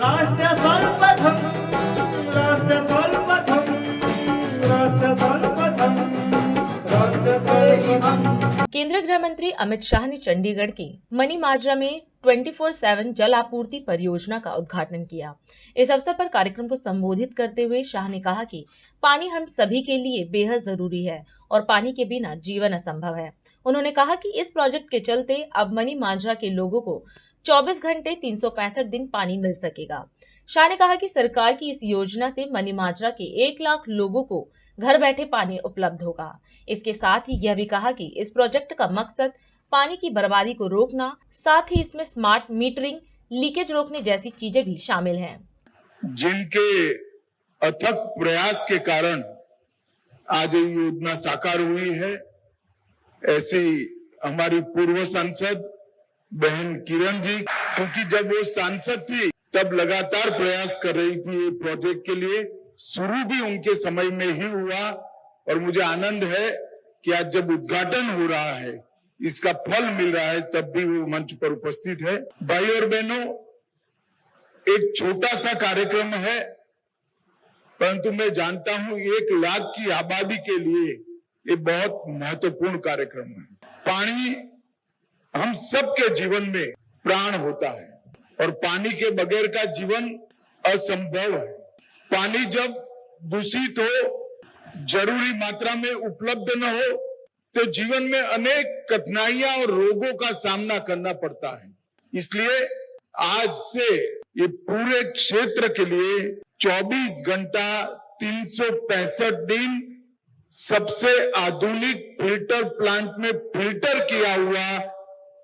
राष्ट्र सर्वप्रथम राष्ट्र सर्वप्रथम राष्ट्र सर्वप्रथम राष्ट्र सर्वप्रथम। केंद्रीय गृह मंत्री अमित शाह ने चंडीगढ़ के मनी माजरा में 24/7 जल आपूर्ति परियोजना का उद्घाटन किया। इस अवसर पर कार्यक्रम को संबोधित करते हुए शाह ने कहा कि पानी हम सभी के लिए बेहद जरूरी है और पानी के बिना जीवन असंभव है। उन्होंने कहा कि इस प्रोजेक्ट के चलते अब मनी माजरा के लोगों को 24 घंटे 365 दिन पानी मिल सकेगा। शाह ने कहा कि सरकार की इस योजना से मनी माजरा के 1 लाख लोगों को घर बैठे पानी उपलब्ध होगा। इसके साथ ही यह भी कहा कि इस प्रोजेक्ट का मकसद पानी की बर्बादी को रोकना, साथ ही इसमें स्मार्ट मीटरिंग, लीकेज रोकने जैसी चीजें भी शामिल हैं। जिनके अथक प्रयास के कारण आज ये योजना साकार हुई है, ऐसे हमारी पूर्व सांसद बहन किरण जी, क्योंकि जब वो सांसद थी तब लगातार प्रयास कर रही थी प्रोजेक्ट के लिए। शुरू भी उनके समय में ही हुआ और मुझे आनंद है कि आज जब उद्घाटन हो रहा है, इसका फल मिल रहा है, तब भी वो मंच पर उपस्थित है। भाई और बहनों, एक छोटा सा कार्यक्रम है, परंतु मैं जानता हूं 1 लाख की आबादी के लिए ये बहुत महत्वपूर्ण कार्यक्रम है। पानी हम सबके जीवन में प्राण होता है और पानी के बगैर का जीवन असंभव है। पानी जब दूषित हो, जरूरी मात्रा में उपलब्ध न हो, तो जीवन में अनेक कठिनाइयां और रोगों का सामना करना पड़ता है। इसलिए आज से ये पूरे क्षेत्र के लिए 24 घंटा 365 दिन सबसे आधुनिक फिल्टर प्लांट में फिल्टर किया हुआ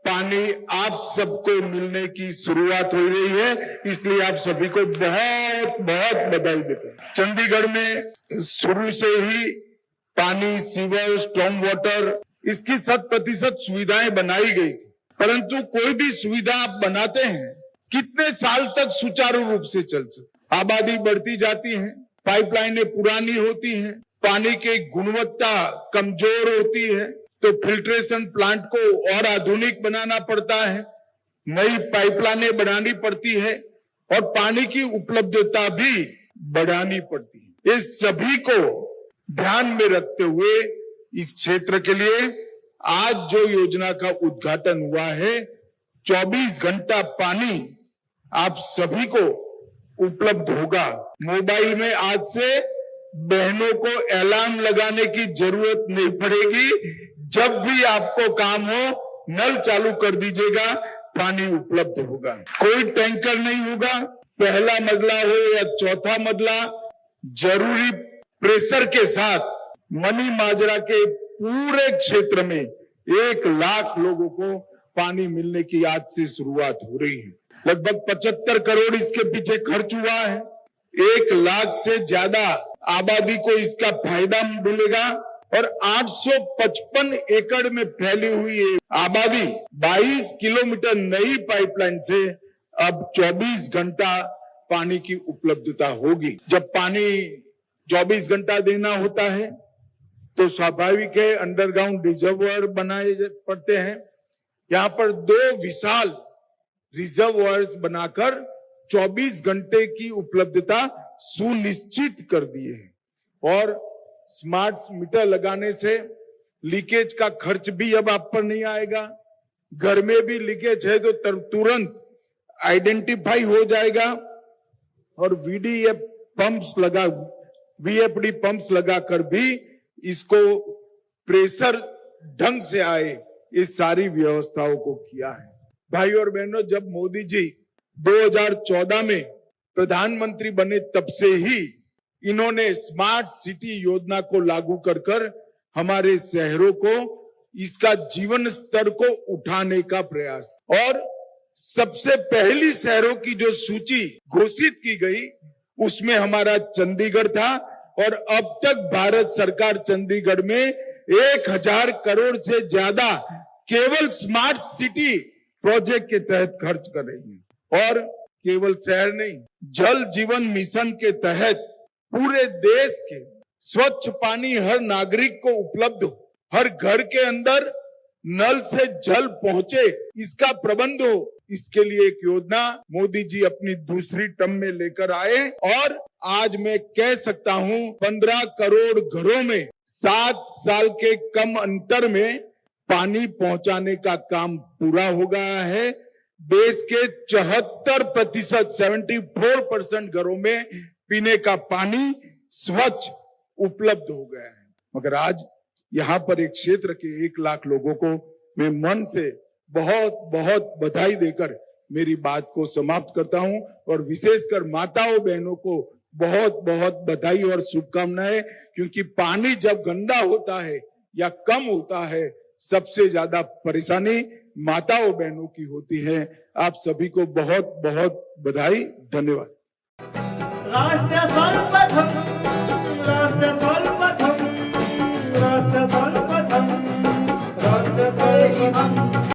पानी आप सबको मिलने की शुरुआत हो रही है। इसलिए आप सभी को बहुत बहुत बधाई देते हैं। चंडीगढ़ में शुरू से ही पानी, सीवर, स्टॉर्म वाटर, इसकी 100% सुविधाएं बनाई गई, परंतु कोई भी सुविधा आप बनाते हैं, कितने साल तक सुचारू रूप से चल सकती। आबादी बढ़ती जाती है, पाइपलाइनें पुरानी होती हैं, पानी की गुणवत्ता कमजोर होती है, तो फिल्ट्रेशन प्लांट को और आधुनिक बनाना पड़ता है, नई पाइपलाइनें बनानी पड़ती है और पानी की उपलब्धता भी बढ़ानी पड़ती है। इस सभी को ध्यान में रखते हुए इस क्षेत्र के लिए आज जो योजना का उद्घाटन हुआ है, 24 घंटा पानी आप सभी को उपलब्ध होगा। मोबाइल में आज से बहनों को अलार्म लगाने की जरूरत नहीं पड़ेगी। जब भी आपको काम हो, नल चालू कर दीजिएगा, पानी उपलब्ध होगा। कोई टैंकर नहीं होगा, पहला मजला हो या चौथा मजला, जरूरी प्रेशर के साथ मनी माजरा के पूरे क्षेत्र में 1 लाख लोगों को पानी मिलने की आज से शुरुआत हो रही है। लगभग 75 करोड़ इसके पीछे खर्च हुआ है। 1 लाख से ज्यादा आबादी को इसका फायदा मिलेगा और 855 एकड़ में फैली हुई आबादी 22 किलोमीटर नई पाइपलाइन से अब 24 घंटा पानी की उपलब्धता होगी। जब पानी 24 घंटा देना होता है तो स्वाभाविक है अंडरग्राउंड रिजर्वायर बनाए पड़ते हैं। यहाँ पर 2 विशाल रिजर्वायर्स बनाकर 24 घंटे की उपलब्धता सुनिश्चित कर दिए हैं और स्मार्ट मीटर लगाने से लीकेज का खर्च भी अब आप पर नहीं आएगा। घर में भी लीकेज है तो तुरंत आइडेंटिफाई हो जाएगा और वीएफडी पंप्स लगाकर भी इसको प्रेशर ढंग से आए, इस सारी व्यवस्थाओं को किया है। भाई और बहनों, जब मोदी जी 2014 में प्रधानमंत्री बने तब से ही इन्होंने स्मार्ट सिटी योजना को लागू कर हमारे शहरों को, इसका जीवन स्तर को उठाने का प्रयास, और सबसे पहली शहरों की जो सूची घोषित की गई उसमें हमारा चंडीगढ़ था और अब तक भारत सरकार चंडीगढ़ में 1000 करोड़ से ज्यादा केवल स्मार्ट सिटी प्रोजेक्ट के तहत खर्च कर रही है। और केवल शहर नहीं, जल जीवन मिशन के तहत पूरे देश के स्वच्छ पानी हर नागरिक को उपलब्ध हो, हर घर के अंदर नल से जल पहुंचे, इसका प्रबंध हो, इसके लिए एक योजना मोदी जी अपनी दूसरी टर्म में लेकर आए और आज मैं कह सकता हूं 15 करोड़ घरों में 7 साल के कम अंतर में पानी पहुंचाने का काम पूरा हो गया है। देश के 74% 74% घरों में पीने का पानी स्वच्छ उपलब्ध हो गया है। मगर आज यहाँ पर एक क्षेत्र के 1 लाख लोगों को मैं मन से बहुत बहुत बधाई देकर मेरी बात को समाप्त करता हूं और विशेषकर माताओं बहनों को बहुत बहुत बधाई और शुभकामनाएं, क्योंकि पानी जब गंदा होता है या कम होता है सबसे ज्यादा परेशानी माताओं बहनों की होती है। आप सभी को बहुत बहुत बधाई, धन्यवाद। राष्ट्र सर्वप्रथम